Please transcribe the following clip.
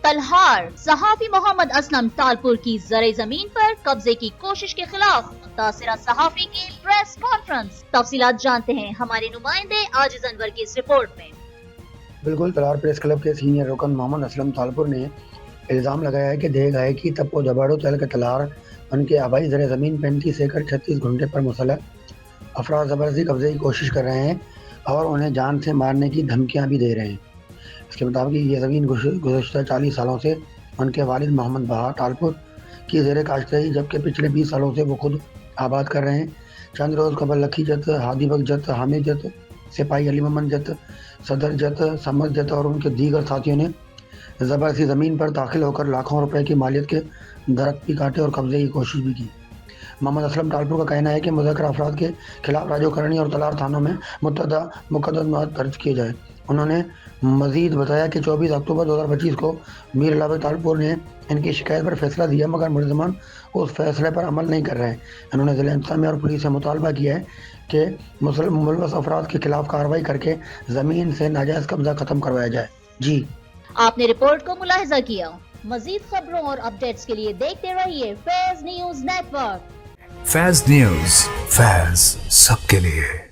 तलहार सहाफी मोहम्मद असलम तालपुर की जरे जमीन पर कब्जे की कोशिश के खिलाफ मुतासिरा सहाफी की प्रेस कॉन्फ्रेंस। तफसीलात जानते हैं हमारे नुमाइंदे आजिज अनवर की इस रिपोर्ट में। बिल्कुल, तलार प्रेस क्लब के सीनियर रुकन मोहम्मद असलम तालपुर ने इल्ज़ाम लगाया है कि देह गाय की तपो दबाड़ो तहल के तलार उनके आबाई ज़र ज़मीन 35 एकड़ 36 घंटे पर मुसल्लह अफराद ज़बरदस्ती कब्जे की कोशिश कर रहे हैं और उन्हें जान से मारने की धमकियां भी दे रहे हैं। इसके मुताबिक ये ज़मीन गुज़श्ता 40 सालों से उनके वालिद मोहम्मद बहा तालपुर की ज़ेर काश्त रही, जबकि पिछले 20 सालों से वो खुद आबाद कर रहे हैं। चंद रोज़ कबल लखी जत, हादी बक जत, हामिद जत, सिपाही अली मोहम्मद जत, सदर जत, समद जत और उनके दीगर साथियों ने ज़बरदस्ती ज़मीन पर दाखिल होकर लाखों रुपए की मालियत के दरख्त भी काटे और कब्जे की कोशिश भी की। मोहम्मद असलम तालपुर का कहना है कि मुज़क्करा अफराद के खिलाफ राजोकरणी और तलार थानों में मुतअद्दा मुकदमात दर्ज किए जाए। उन्होंने मजीद बताया कि 24 अक्टूबर 2025 को मीर अलावा तालपुर ने इनकी शिकायत पर फैसला दिया, मगर मुलज़मान उस फैसले पर अमल नहीं कर रहे हैं। इन्होंने ज़िला इंतज़ामिया और पुलिस से मुतालबा किया है कि मुलव्वस अफराद के खिलाफ कार्रवाई करके ज़मीन से नाजायज़ कब्जा ख़त्म करवाया जाए। जी, आपने रिपोर्ट को मुलाहिजा किया। मजीद खबरों और अपडेट्स के लिए देखते रहिए फैज़ न्यूज़ नेटवर्क। फैज़ न्यूज़, फैज़ सबके लिए।